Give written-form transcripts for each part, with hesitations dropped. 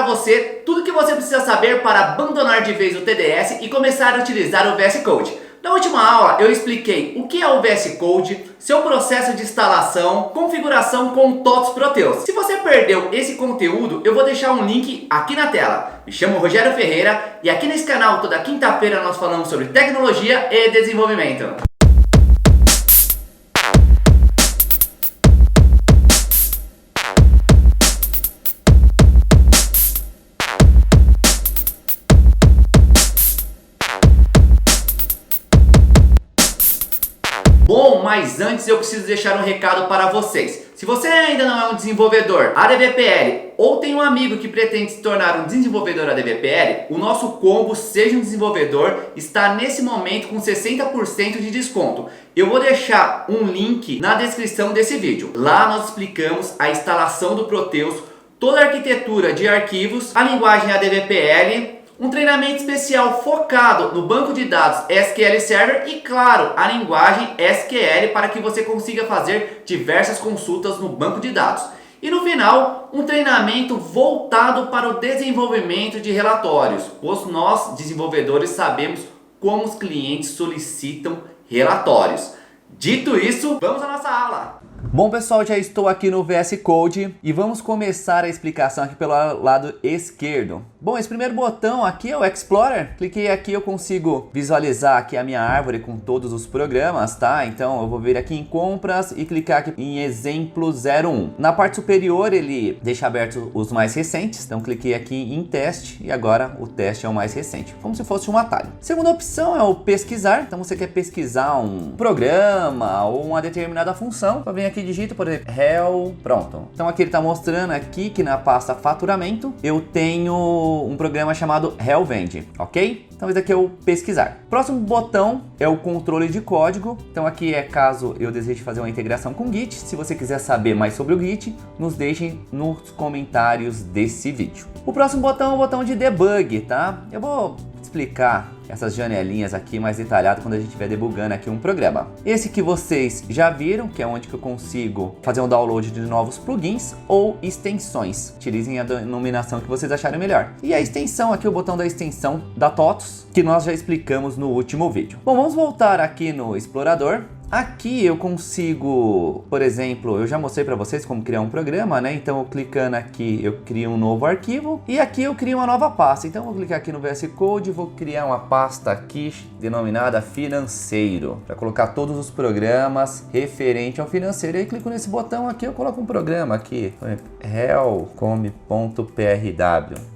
você tudo o que você precisa saber para abandonar de vez o TDS e começar a utilizar o VS Code. Na última aula eu expliquei o que é o VS Code, seu processo de instalação, configuração com o TOTOS Proteus. Se você perdeu esse conteúdo, eu vou deixar um link aqui na tela. Me chamo Rogério Ferreira e aqui nesse canal toda quinta-feira nós falamos sobre tecnologia e desenvolvimento. Bom, mas antes eu preciso deixar um recado para vocês. Se você ainda não é um desenvolvedor ADVPL ou tem um amigo que pretende se tornar um desenvolvedor ADVPL, o nosso combo Seja um Desenvolvedor está nesse momento com 60% de desconto. Eu vou deixar um link na descrição desse vídeo. Lá nós explicamos a instalação do Proteus, toda a arquitetura de arquivos, a linguagem ADVPL, um treinamento especial focado no banco de dados SQL Server e, claro, a linguagem SQL para que você consiga fazer diversas consultas no banco de dados. E no final, um treinamento voltado para o desenvolvimento de relatórios, pois nós, desenvolvedores, sabemos como os clientes solicitam relatórios. Dito isso, vamos à nossa aula! Bom pessoal, já estou aqui no VS Code e vamos começar a explicação aqui pelo lado esquerdo. Bom, esse primeiro botão aqui é o Explorer. Cliquei aqui, eu consigo visualizar aqui a minha árvore com todos os programas, tá? Então eu vou vir aqui em compras e clicar aqui em exemplo 01. Na parte superior ele deixa aberto os mais recentes, então cliquei aqui em teste e agora o teste é o mais recente, como se fosse um atalho. Segunda opção é o pesquisar, então você quer pesquisar um programa ou uma determinada função, eu venho aqui digito, por exemplo, Hell, pronto. Então aqui ele está mostrando aqui que na pasta faturamento eu tenho um programa chamado Hell Vende, ok? Então esse aqui é o pesquisar. Próximo botão é o controle de código. Então aqui é caso eu deseje fazer uma integração com o Git. Se você quiser saber mais sobre o Git, nos deixem nos comentários desse vídeo. O próximo botão é o botão de debug, tá? Eu vou explicar essas janelinhas aqui mais detalhado quando a gente estiver debugando aqui um programa. Esse que vocês já viram, que é onde que eu consigo fazer um download de novos plugins ou extensões. Utilizem a denominação que vocês acharem melhor. E a extensão aqui, o botão da extensão da TOTOS, que nós já explicamos no último vídeo. Bom, vamos voltar aqui no explorador. Aqui eu consigo, por exemplo, eu já mostrei para vocês como criar um programa, né? Então eu clicando aqui eu crio um novo arquivo e aqui eu crio uma nova pasta. Então eu vou clicar aqui no VS Code e vou criar uma pasta aqui denominada financeiro, para colocar todos os programas referente ao financeiro. E aí clico nesse botão aqui, eu coloco um programa aqui, helcom.prw.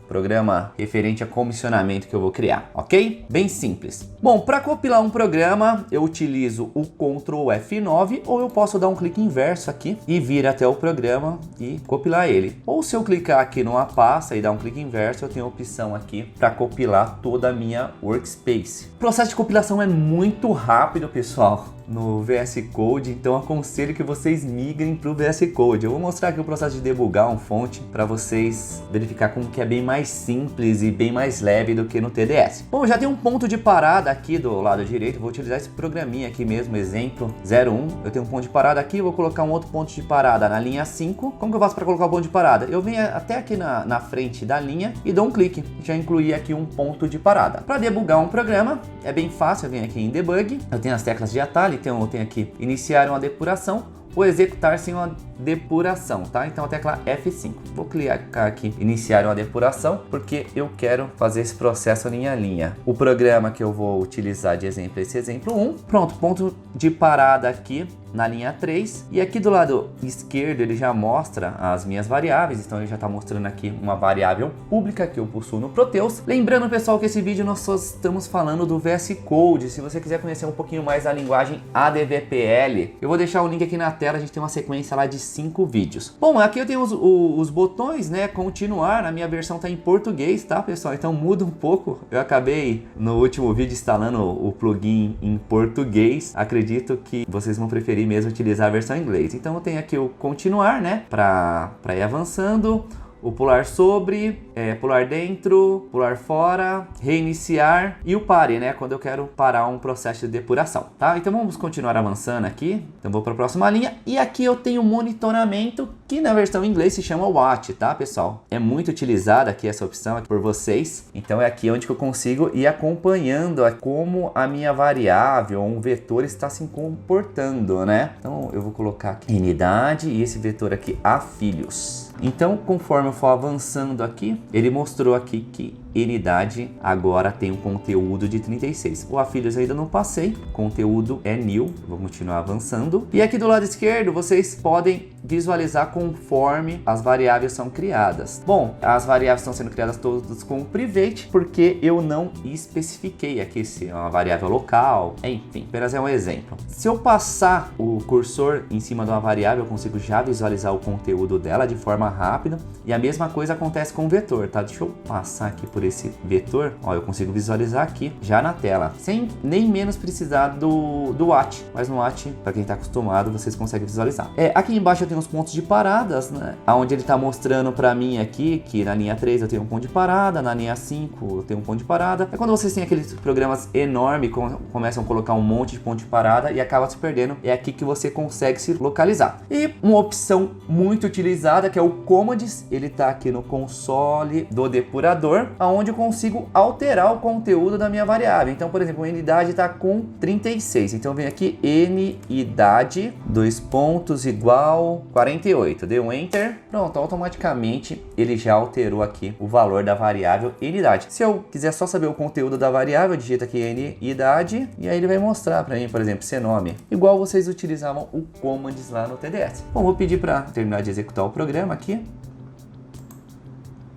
Programa referente a comissionamento que eu vou criar, ok? Bem simples. Bom, para compilar um programa, eu utilizo o Ctrl F9 ou eu posso dar um clique inverso aqui e vir até o programa e compilar ele. Ou se eu clicar aqui numa pasta e dar um clique inverso, eu tenho a opção aqui para compilar toda a minha workspace. O processo de compilação é muito rápido, pessoal, no VS Code, então aconselho que vocês migrem para o VS Code. Eu vou mostrar aqui o processo de debugar um fonte para vocês verificar como que é bem mais simples e bem mais leve do que no TDS. Bom, já tem um ponto de parada aqui do lado direito, vou utilizar esse programinha aqui mesmo, exemplo 01. Eu tenho um ponto de parada aqui, vou colocar um outro ponto de parada na linha 5. Como que eu faço para colocar o ponto de parada? Eu venho até aqui na frente da linha e dou um clique. Já incluí aqui um ponto de parada. Para debugar um programa, é bem fácil, eu venho aqui em debug, eu tenho as teclas de atalho, então eu tenho aqui iniciar uma depuração ou executar sem uma depuração, tá? Então a tecla F5. Vou clicar aqui iniciar uma depuração porque eu quero fazer esse processo linha a linha. O programa que eu vou utilizar de exemplo é esse exemplo 1. Pronto, ponto de parada aqui na linha 3 e aqui do lado esquerdo ele já mostra as minhas variáveis, então ele já está mostrando aqui uma variável pública que eu possuo no Proteus. Lembrando, pessoal, que esse vídeo nós só estamos falando do VS Code. Se você quiser conhecer um pouquinho mais da linguagem ADVPL, eu vou deixar o link aqui na tela, a gente tem uma sequência lá de 5 vídeos. Bom, aqui eu tenho os botões, né, continuar, na minha versão tá em português, tá, pessoal? Então muda um pouco, eu acabei no último vídeo instalando o plugin em português, acredito que vocês vão preferir mesmo utilizar a versão em inglês. Então eu tenho aqui o continuar, né, para ir avançando, o pular sobre, pular dentro, pular fora, reiniciar e o pare, né? Quando eu quero parar um processo de depuração, tá? Então vamos continuar avançando aqui. Então vou para a próxima linha e aqui eu tenho monitoramento, que que na versão em inglês se chama Watch, tá, pessoal? É muito utilizada aqui essa opção aqui por vocês, então é aqui onde que eu consigo ir acompanhando como a minha variável ou um vetor está se comportando, né? Então eu vou colocar aqui unidade e esse vetor aqui a filhos. Então, conforme eu for avançando aqui, ele mostrou aqui que unidade agora tem um conteúdo de 36. O afilhos ainda não passei, conteúdo é new, vou continuar avançando. E aqui do lado esquerdo vocês podem visualizar conforme as variáveis são criadas. Bom, as variáveis estão sendo criadas todas com o private porque eu não especifiquei aqui se é uma variável local, enfim, apenas é um exemplo. Se eu passar o cursor em cima de uma variável, eu consigo já visualizar o conteúdo dela de forma rápida, e a mesma coisa acontece com o vetor, tá? Deixa eu passar aqui por esse vetor, ó, eu consigo visualizar aqui já na tela, sem nem menos precisar do Watch, mas no Watch, para quem tá acostumado, vocês conseguem visualizar. Aqui embaixo eu tenho os pontos de paradas, né? Onde ele tá mostrando para mim aqui que na linha 3 eu tenho um ponto de parada, na linha 5 eu tenho um ponto de parada. É quando vocês têm aqueles programas enormes, começam a colocar um monte de ponto de parada e acaba se perdendo, é aqui que você consegue se localizar. E uma opção muito utilizada que é o Commands, ele tá aqui no console do depurador, onde eu consigo alterar o conteúdo da minha variável. Então, por exemplo, a unidade está com 36, então eu venho aqui unidade, 2 pontos igual 48, dei um enter, pronto, automaticamente ele já alterou aqui o valor da variável unidade. Se eu quiser só saber o conteúdo da variável, eu digito aqui unidade e aí ele vai mostrar para mim, por exemplo, cnome, igual vocês utilizavam o Commands lá no TDS. Bom, vou pedir para terminar de executar o programa aqui.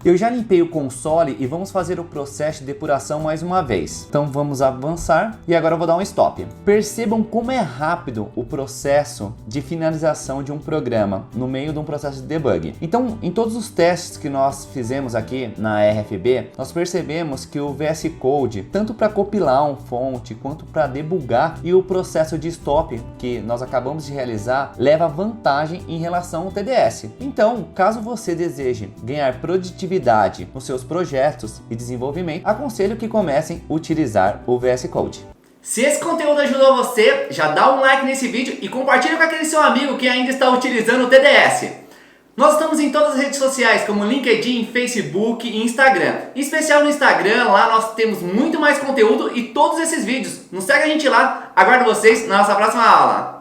Eu já limpei o console e vamos fazer o processo de depuração mais uma vez. Então vamos avançar e agora eu vou dar um stop. Percebam como é rápido o processo de finalização de um programa no meio de um processo de debug. Então, em todos os testes que nós fizemos aqui na RFB, nós percebemos que o VS Code, tanto para compilar um fonte quanto para debugar, e o processo de stop que nós acabamos de realizar leva vantagem em relação ao TDS. Então, caso você deseje ganhar produtividade nos seus projetos e desenvolvimento, aconselho que comecem a utilizar o VS Code. Se esse conteúdo ajudou você, já dá um like nesse vídeo e compartilha com aquele seu amigo que ainda está utilizando o TDS. Nós estamos em todas as redes sociais, como LinkedIn, Facebook e Instagram. Em especial no Instagram, lá nós temos muito mais conteúdo e todos esses vídeos. Nos segue a gente lá, aguardo vocês na nossa próxima aula.